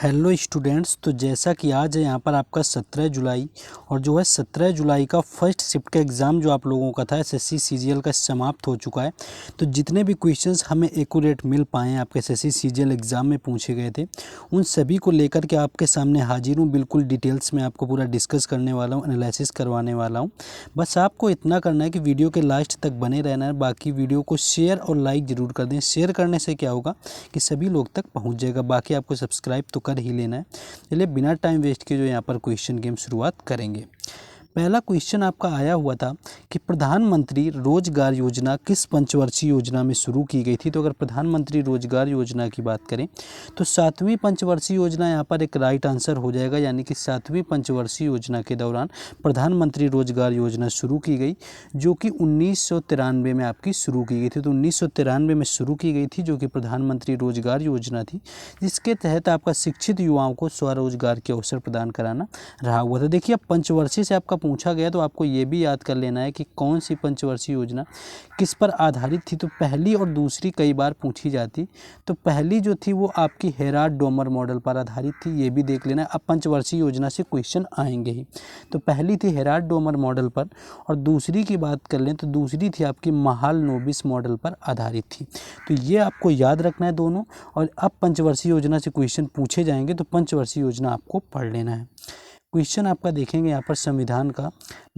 Hello students, तो जैसा कि आज है यहाँ पर आपका 17 जुलाई और जो है 17 जुलाई का फर्स्ट शिफ्ट का एग्ज़ाम जो आप लोगों का था एसएससी सीजीएल का समाप्त हो चुका है। तो जितने भी क्वेश्चंस हमें एक्यूरेट मिल पाए आपके एसएससी सीजीएल एग्ज़ाम में पूछे गए थे, उन सभी को लेकर के आपके सामने हाजिर हूँ। बिल्कुल डिटेल्स में आपको पूरा डिस्कस करने वाला हूँ, एनालिसिस करवाने वाला हूँ। बस आपको इतना करना है कि वीडियो के लास्ट तक बने रहना है। बाकी वीडियो को शेयर और लाइक ज़रूर कर दें। शेयर करने से क्या होगा कि सभी लोग तक पहुँच जाएगा। बाकी आपको सब्सक्राइब तो कर ही लेना है। चलिए बिना टाइम वेस्ट किए जो यहाँ पर क्वेश्चन की हम शुरुआत करेंगे। पहला क्वेश्चन आपका आया हुआ था कि प्रधानमंत्री रोजगार योजना किस पंचवर्षीय योजना में शुरू की गई थी। तो अगर प्रधानमंत्री रोजगार योजना की बात करें तो 7वीं पंचवर्षीय योजना यहाँ पर एक राइट आंसर हो जाएगा, यानी कि 7वीं पंचवर्षीय योजना के दौरान प्रधानमंत्री रोजगार योजना शुरू की गई, जो कि 1993 में आपकी शुरू की गई थी। तो 1993 में शुरू की गई थी, जो कि प्रधानमंत्री रोजगार योजना थी, जिसके तहत आपका शिक्षित युवाओं को स्वरोजगार के अवसर प्रदान कराना रहा हुआ था। देखिए, अब पंचवर्षीय से आपका पूछा गया तो आपको ये भी याद कर लेना है कि कौन सी पंचवर्षीय योजना किस पर आधारित थी। तो पहली और दूसरी कई बार पूछी जाती। तो पहली जो थी वो आपकी हेराल्ड डोमर मॉडल पर आधारित थी, ये भी देख लेना। अब पंचवर्षीय योजना से क्वेश्चन आएंगे ही। तो पहली थी हेराल्ड डोमर मॉडल पर, और दूसरी की बात कर लें तो दूसरी थी आपकी महालनोबिस मॉडल पर आधारित थी। तो ये आपको याद रखना है दोनों। और अब पंचवर्षीय योजना से क्वेश्चन पूछे जाएंगे तो पंचवर्षीय योजना आपको पढ़ लेना है। क्वेश्चन आपका देखेंगे यहाँ पर संविधान का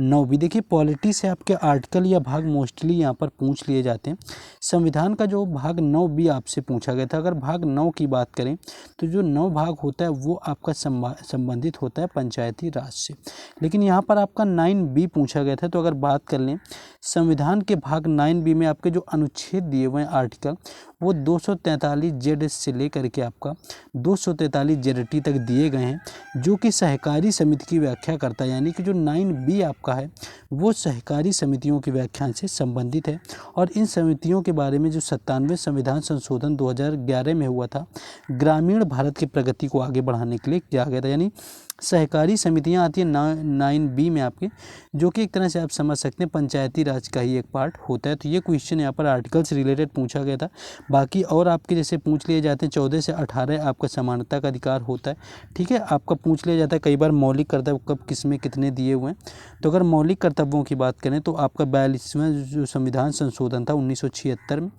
9 देखिए, पॉलिटी से आपके आर्टिकल या भाग मोस्टली यहाँ पर पूछ लिए जाते हैं। संविधान का जो भाग 9 आपसे पूछा गया था। अगर भाग 9 की बात करें तो जो 9 भाग होता है वो आपका संबंधित होता है पंचायती राज से, लेकिन यहाँ पर आपका 9 पूछा गया था। तो अगर बात कर लें संविधान के भाग 9 में आपके जो अनुच्छेद दिए हुए हैं आर्टिकल, वो 243 जेड से लेकर के आपका 243 जेड तक दिए गए हैं, जो कि सहकारी समिति की व्याख्या करता है। यानी कि जो 9 आपका है वो सहकारी समितियों की व्याख्या से संबंधित है। और इन समितियों के बारे में जो 97वें संविधान संशोधन 2011 में हुआ था, ग्रामीण भारत की प्रगति को आगे बढ़ाने के लिए किया गया था। यानी सहकारी समितियां आती हैं 9 में आपके, जो कि एक तरह से आप समझ सकते हैं पंचायती राज का ही एक पार्ट होता है। तो ये क्वेश्चन यहाँ पर आर्टिकल से रिलेटेड पूछा गया था। बाकी और आपके जैसे पूछ लिए जाते हैं 14 से 18 आपका समानता का अधिकार होता है। ठीक है, आपका पूछ लिया जाता है कई बार मौलिक कर्तव्य कब किस में कितने दिए हुए हैं। तो अगर मौलिक कर्तव्यों की बात करें तो आपका 42वां जो संविधान संशोधन था 1976 में,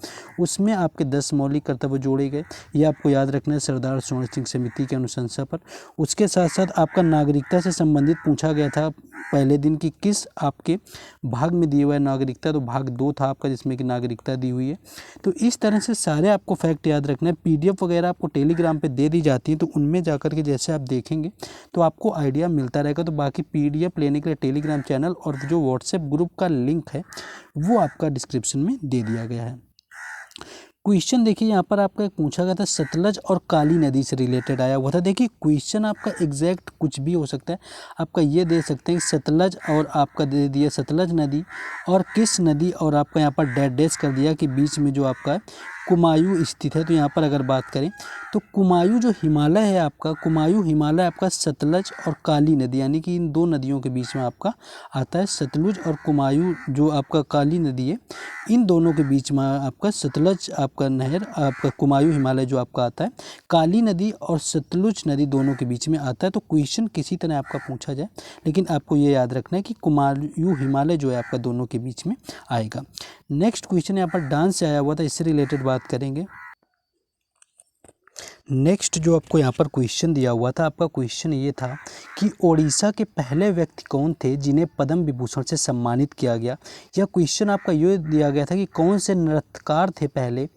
उसमें आपके 10 मौलिक कर्तव्य जोड़े गए। ये आपको याद रखना है सरदार स्वर्ण सिंह समिति की अनुशंसा पर। उसके साथ साथ आपका नागरिकता से संबंधित पूछा गया था पहले दिन की किस आपके भाग में दिए हुआ है नागरिकता। तो भाग 2 था आपका, जिसमें कि नागरिकता दी हुई है। तो इस तरह से सारे आपको फैक्ट याद रखना है। पीडीएफ वगैरह आपको टेलीग्राम पे दे दी जाती है, तो उनमें जाकर के जैसे आप देखेंगे तो आपको आइडिया मिलता रहेगा। तो बाकी पीडीएफ लेने के लिए टेलीग्राम चैनल और जो व्हाट्सएप ग्रुप का लिंक है वो आपका डिस्क्रिप्शन में दे दिया गया है। क्वेश्चन देखिए, यहाँ पर आपका एक पूछा गया था सतलज और काली नदी से रिलेटेड आया हुआ था। देखिए, क्वेश्चन आपका एग्जैक्ट कुछ भी हो सकता है। आपका ये दे सकते हैं सतलज, और आपका दे दिया सतलज नदी और किस नदी, और आपका यहाँ पर डैश कर दिया कि बीच में जो आपका कुमायूं स्थित है। तो यहाँ पर अगर बात करें तो कुमायूं जो हिमालय है आपका, कुमायूं हिमालय आपका सतलज और काली नदी, यानी कि इन दो नदियों के बीच में आपका आता है। सतलुज और कुमायूं जो आपका काली नदी है, इन दोनों के बीच में आपका सतलज आपका नहर, आपका कुमायूं हिमालय जो आपका आता है, काली नदी और सतलुज नदी दोनों के बीच में आता है। तो क्वेश्चन किसी तरह आपका पूछा जाए, लेकिन आपको ये याद रखना है कि कुमायूं हिमालय जो है आपका दोनों के बीच में आएगा। नेक्स्ट क्वेश्चन यहाँ पर डांस से आया हुआ था, इससे रिलेटेड बात करेंगे। नेक्स्ट जो आपको यहाँ पर क्वेश्चन दिया हुआ था, आपका क्वेश्चन ये था कि ओडिशा के पहले व्यक्ति कौन थे जिन्हें पद्म विभूषण से सम्मानित किया गया। यह क्वेश्चन आपका ये दिया गया था कि कौन से नृत्यकार थे पहले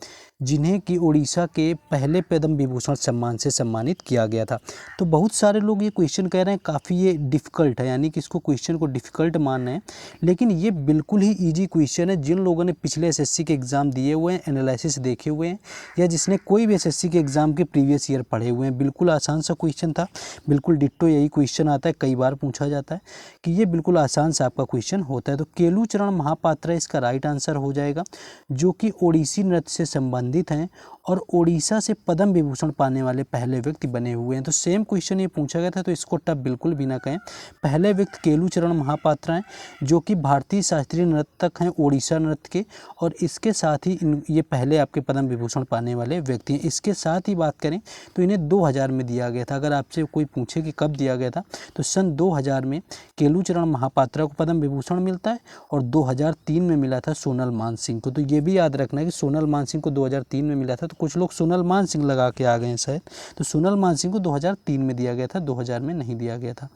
जिन्हें कि ओडिशा के पहले पद्म विभूषण सम्मान से सम्मानित किया गया था। तो बहुत सारे लोग ये क्वेश्चन कह रहे हैं काफ़ी ये डिफ़िकल्ट है, यानी कि इसको क्वेश्चन को डिफ़िकल्ट मान रहे हैं, लेकिन ये बिल्कुल ही ईजी क्वेश्चन है। जिन लोगों ने पिछले एसएससी के एग्ज़ाम दिए हुए हैं, एनालिसिस देखे हुए हैं, या जिसने कोई भी एसएससी के एग्ज़ाम के प्रीवियस ईयर पढ़े हुए हैं, बिल्कुल आसान सा क्वेश्चन था। बिल्कुल डिट्टो यही क्वेश्चन आता है, कई बार पूछा जाता है कि ये बिल्कुल आसान सा आपका क्वेश्चन होता है। तो केलुचरण महापात्रा इसका राइट आंसर हो जाएगा, जो कि ओडिसी नृत्य से संबंधित हैं और ओडिशा से पद्म विभूषण पाने वाले पहले व्यक्ति बने हुए हैं। तो सेम क्वेश्चन ये पूछा गया था, तो इसको टफ बिल्कुल भी ना कहें। पहले व्यक्ति केलूचरण महापात्रा हैं, जो कि भारतीय शास्त्रीय नर्तक हैं ओडिशा नृत्य के, और इसके साथ ही ये पहले आपके पद्म विभूषण पाने वाले व्यक्ति हैं। इसके साथ ही बात करें तो इन्हें 2000 में दिया गया था। अगर आपसे कोई पूछे कि कब दिया गया था, तो सन 2000 में केलूचरण महापात्रा को पद्म विभूषण मिलता है, और 2003 में मिला था सोनल मानसिंह को। तो ये भी याद रखना है कि सोनल मानसिंह को 2003 में मिला था। तो कुछ लोग सोनल मानसिंह लगा के आ गए हैं शायद, तो सोनल मानसिंह को 2003 में दिया गया था, 2000 में नहीं दिया गया था।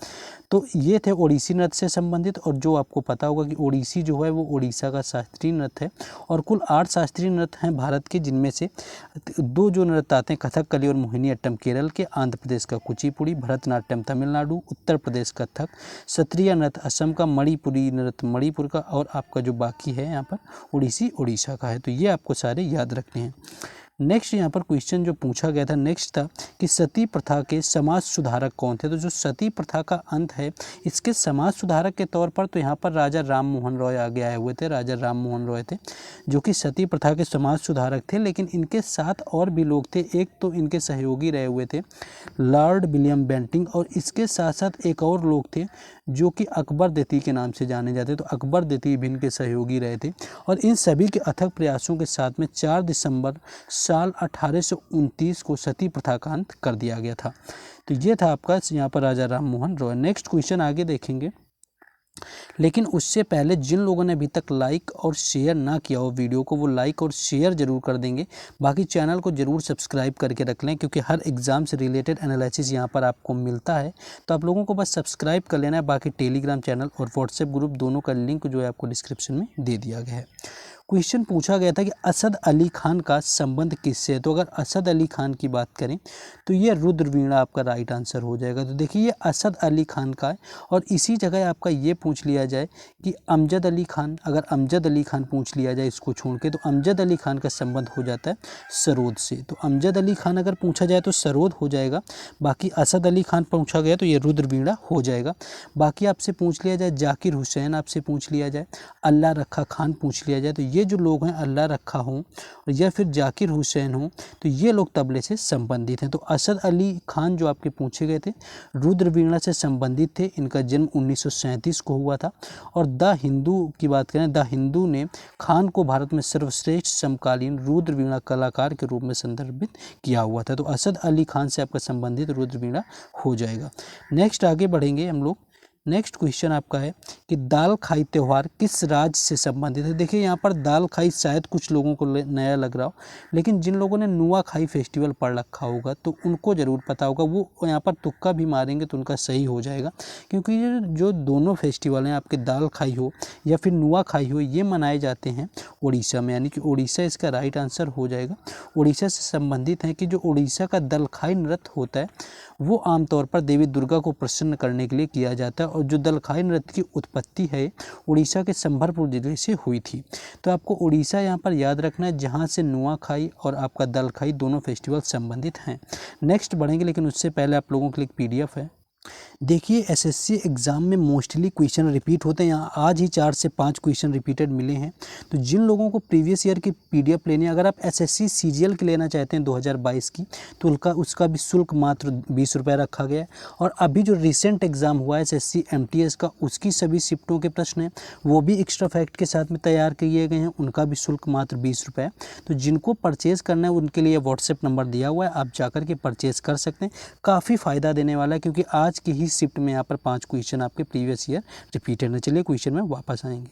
तो ये थे ओडिसी नृत्य से संबंधित। और जो आपको पता होगा कि ओडिसी जो है वो ओडिशा का शास्त्रीय नृत्य है, और कुल 8 शास्त्रीय नृत्य हैं भारत के, जिनमें से 2 जो नृत्य आते हैं कथकली और मोहिनीअट्टम केरल के, आंध्र प्रदेश का कुचिपुड़ी, भरतनाट्यम तमिलनाडु, उत्तर प्रदेश कथक, सत्रिया नृत्य असम का, मणिपुरी नृत्य मणिपुर का, और आपका जो बाकी है यहाँ पर ओडिसी ओडिशा का है। तो ये आपको सारे याद रखने हैं। नेक्स्ट यहाँ पर क्वेश्चन जो पूछा गया था नेक्स्ट था कि सती प्रथा के समाज सुधारक कौन थे। तो जो सती प्रथा का अंत है, इसके समाज सुधारक के तौर पर तो यहाँ पर राजा राम मोहन रॉय आगे आए हुए थे। राजा राम मोहन रॉय थे जो कि सती प्रथा के समाज सुधारक थे, लेकिन इनके साथ और भी लोग थे। एक तो इनके सहयोगी रहे हुए थे लॉर्ड विलियम बेंटिंग, और इसके साथ साथ एक और लोग थे जो कि अकबर देती के नाम से जाने जाते। तो अकबर देती भी इनके सहयोगी रहे थे, और इन सभी के अथक प्रयासों के साथ में 4 दिसंबर साल 1829 को सती प्रथा का अंत कर दिया गया था। तो ये था आपका यहाँ पर राजा राम मोहन रॉय। नेक्स्ट क्वेश्चन आगे देखेंगे, लेकिन उससे पहले जिन लोगों ने अभी तक लाइक और शेयर ना किया हो वीडियो को, वो लाइक और शेयर जरूर कर देंगे। बाकी चैनल को जरूर सब्सक्राइब करके रख लें, क्योंकि हर एग्जाम से रिलेटेड एनालिसिस यहाँ पर आपको मिलता है। तो आप लोगों को बस सब्सक्राइब कर लेना है। बाकी टेलीग्राम चैनल और व्हाट्सएप ग्रुप दोनों का लिंक जो है आपको डिस्क्रिप्शन में दे दिया गया है। क्वेश्चन पूछा गया था कि असद अली खान का संबंध किससे है। तो अगर असद अली खान की बात करें तो ये रुद्रवीणा आपका राइट आंसर हो जाएगा। तो देखिए ये असद अली खान का है, और इसी जगह आपका ये पूछ लिया जाए कि अमजद अली खान, अगर अमजद अली खान पूछ लिया जाए इसको छोड़ के, तो अमजद अली खान का संबंध हो जाता है सरोद से। तो अमजद अली खान अगर पूछा जाए तो सरोद हो जाएगा। बाकी असद अली खान पूछा गया तो ये रुद्रवीणा हो जाएगा। बाकी आपसे पूछ लिया जाए जाकिर हुसैन, आपसे पूछ लिया जाए अल्लाह रखा खान पूछ लिया जाए, तो ये जो लोग हैं अल्लाह रखा हों या फिर जाकिर हुसैन हों, तो ये लोग तबले से संबंधित हैं। तो असद अली खान जो आपके पूछे गए थे रुद्रवीणा से संबंधित थे। इनका जन्म 1937 को हुआ था। और द हिंदू की बात करें, द हिंदू ने खान को भारत में सर्वश्रेष्ठ समकालीन रुद्रवीणा कलाकार के रूप में संदर्भित किया हुआ था। तो असद अली खान से आपका संबंधित रुद्रवीणा हो जाएगा। नेक्स्ट आगे बढ़ेंगे हम लोग। नेक्स्ट क्वेश्चन आपका है कि दाल खाई त्यौहार किस राज्य से संबंधित है। देखिए यहाँ पर दाल खाई शायद कुछ लोगों को नया लग रहा हो, लेकिन जिन लोगों ने नुआ खाई फेस्टिवल पढ़ रखा होगा तो उनको ज़रूर पता होगा। वो यहाँ पर तुक्का भी मारेंगे तो उनका सही हो जाएगा, क्योंकि ये जो दोनों फेस्टिवल हैं आपके दाल खाई हो या फिर नुआ खाई हो, ये मनाए जाते हैं उड़ीसा में, यानी कि उड़ीसा इसका राइट आंसर हो जाएगा। उड़ीसा से संबंधित है कि जो उड़ीसा का दलखाई नृत्य होता है वो आमतौर पर देवी दुर्गा को प्रसन्न करने के लिए किया जाता है, और जो दलखाई नृत्य की उत्पत्ति है उड़ीसा के संबलपुर जिले से हुई थी। तो आपको उड़ीसा यहाँ पर याद रखना है, जहाँ से नुआखाई और आपका दलखाई दोनों फेस्टिवल संबंधित हैं। नेक्स्ट बढ़ेंगे, लेकिन उससे पहले आप लोगों के लिए एक PDF है। देखिए एसएससी एग्ज़ाम में मोस्टली क्वेश्चन रिपीट होते हैं। यहाँ आज ही 4 से 5 क्वेश्चन रिपीटेड मिले हैं। तो जिन लोगों को प्रीवियस ईयर की PDF लेनी है, अगर आप एसएससी सीजीएल की लेना चाहते हैं 2022 की, तो उसका भी शुल्क मात्र 20 रुपये रखा गया है। और अभी जो रिसेंट एग्ज़ाम हुआ है एसएससी MTS का, उसकी सभी शिफ्टों के प्रश्न हैं, वो भी एक्स्ट्रा फैक्ट के साथ में तैयार किए गए हैं। उनका भी शुल्क मात्र 20 रुपये है। तो जिनको परचेज़ करना है उनके लिए व्हाट्सएप नंबर दिया हुआ है, आप जाकर के परचेज़ कर सकते हैं। काफ़ी फ़ायदा देने वाला है, क्योंकि आज की ही शिफ्ट में यहाँ पर 5 क्वेश्चन आपके प्रीवियस ईयर रिपीटेड है। चलिए क्वेश्चन में वापस आएंगे।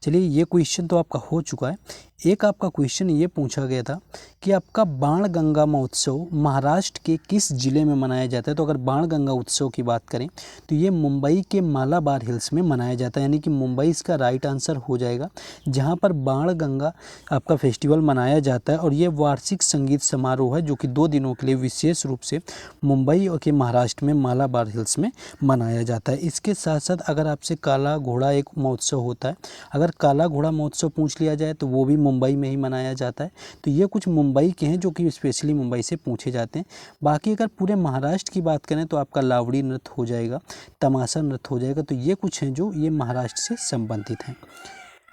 चलिए ये क्वेश्चन तो आपका हो चुका है। एक आपका क्वेश्चन ये पूछा गया था कि आपका बाणगंगा महोत्सव महाराष्ट्र के किस ज़िले में मनाया जाता है। तो अगर बाणगंगा उत्सव की बात करें तो ये मुंबई के मालाबार हिल्स में मनाया जाता है, यानी कि मुंबई इसका राइट आंसर हो जाएगा, जहाँ पर बाणगंगा आपका फेस्टिवल मनाया जाता है। और ये वार्षिक संगीत समारोह है जो कि 2 दिनों के लिए विशेष रूप से मुंबई और के महाराष्ट्र में मालाबार हिल्स में मनाया जाता है। इसके साथ साथ अगर आपसे काला घोड़ा एक महोत्सव होता है, अगर काला घोड़ा महोत्सव पूछ लिया जाए तो वो भी मुंबई में ही मनाया जाता है। तो ये कुछ मुंबई के हैं जो कि स्पेशली मुंबई से पूछे जाते हैं। बाकी अगर पूरे महाराष्ट्र की बात करें तो आपका लावड़ी नृत्य हो जाएगा, तमाशा नृत्य हो जाएगा। तो ये कुछ हैं जो ये महाराष्ट्र से संबंधित हैं।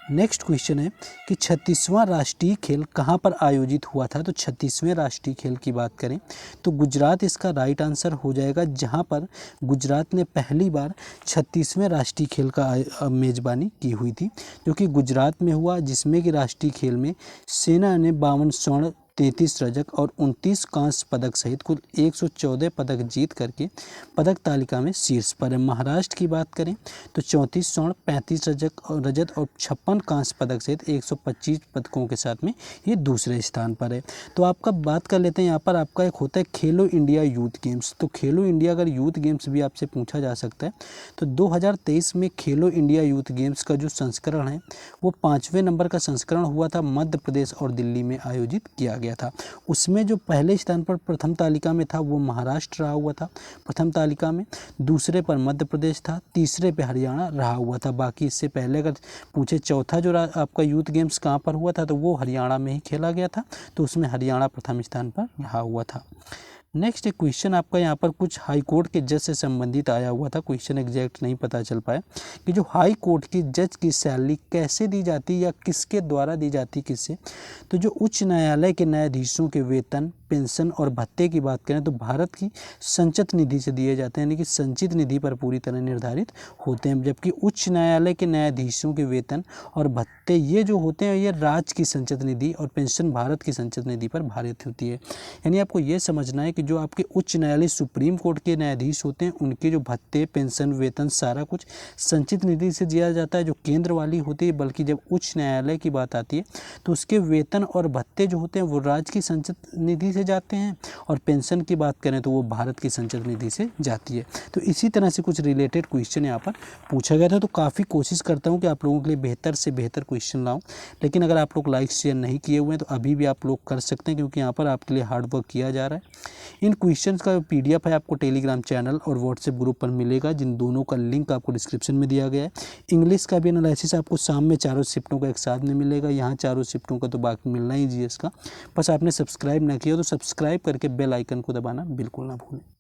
नेक्स्ट क्वेश्चन है कि 36वां राष्ट्रीय खेल कहाँ पर आयोजित हुआ था। तो 36वें राष्ट्रीय खेल की बात करें तो गुजरात इसका राइट आंसर हो जाएगा, जहाँ पर गुजरात ने पहली बार 36वें राष्ट्रीय खेल का मेज़बानी की हुई थी, जो कि गुजरात में हुआ, जिसमें कि राष्ट्रीय खेल में सेना ने 52 स्वर्ण, 33 रजत और 29 कांस्य पदक सहित कुल 114 पदक जीत करके पदक तालिका में शीर्ष पर है। महाराष्ट्र की बात करें तो 34 स्वर्ण, 35 रजत और 56 कांस्य पदक सहित 125 पदकों के साथ में ये दूसरे स्थान पर है। तो आपका बात कर लेते हैं, यहाँ पर आपका एक होता है खेलो इंडिया यूथ गेम्स। तो खेलो इंडिया अगर यूथ गेम्स भी आपसे पूछा जा सकता है तो 2023 में खेलो इंडिया यूथ गेम्स का जो संस्करण है वो 5वें नंबर का संस्करण हुआ था, मध्य प्रदेश और दिल्ली में आयोजित किया गया था। उसमें जो पहले स्थान पर प्रथम तालिका में था वो महाराष्ट्र रहा हुआ था प्रथम तालिका में, दूसरे पर मध्य प्रदेश था, तीसरे पे हरियाणा रहा हुआ था। बाकी इससे पहले अगर पूछे चौथा जो आपका यूथ गेम्स कहाँ पर हुआ था तो वो हरियाणा में ही खेला गया था, तो उसमें हरियाणा प्रथम स्थान पर रहा हुआ था। नेक्स्ट एक क्वेश्चन आपका यहाँ पर कुछ हाई कोर्ट के जज से संबंधित आया हुआ था, क्वेश्चन एग्जैक्ट नहीं पता चल पाया कि जो हाई कोर्ट की जज की सैलरी कैसे दी जाती है या किसके द्वारा दी जाती है, किससे। तो जो उच्च न्यायालय के न्यायाधीशों के वेतन, पेंशन और भत्ते की बात करें तो भारत की संचित निधि से दिए जाते हैं, यानी कि संचित निधि पर पूरी तरह निर्धारित होते हैं। जबकि उच्च न्यायालय के न्यायाधीशों के वेतन और भत्ते ये जो होते हैं ये राज्य की संचित निधि और पेंशन भारत की संचित निधि पर भारित होती है। यानी आपको ये समझना है कि जो आपके उच्च न्यायालय सुप्रीम कोर्ट के न्यायाधीश होते हैं उनके जो भत्ते, पेंशन, वेतन सारा कुछ संचित निधि से दिया जाता है जो केंद्र वाली होती है, बल्कि जब उच्च न्यायालय की बात आती है तो उसके वेतन और भत्ते जो होते हैं वो राज्य की संचित निधि से जाते हैं और पेंशन की बात करें तो वो भारत की संचित निधि से जाती है। तो इसी तरह से कुछ रिलेटेड क्वेश्चन यहाँ पर पूछा गया था। तो काफ़ी कोशिश करता हूँ कि आप लोगों के लिए बेहतर से बेहतर क्वेश्चन लाऊं, लेकिन अगर आप लोग लाइक शेयर नहीं किए हुए हैं तो अभी भी आप लोग कर सकते हैं, क्योंकि यहाँ पर आपके लिए हार्ड वर्क किया जा रहा है। इन क्वेश्चंस का PDF है आपको टेलीग्राम चैनल और व्हाट्सएप ग्रुप पर मिलेगा, जिन दोनों का लिंक आपको डिस्क्रिप्शन में दिया गया है। इंग्लिश का भी एनालिसिस आपको शाम में चारों शिफ्टों का एक साथ में मिलेगा, यहाँ चारों शिफ्टों का तो बाकी मिलना ही GS का। बस आपने सब्सक्राइब ना किया तो सब्सक्राइब करके बेल आइकन को दबाना बिल्कुल ना भूलें।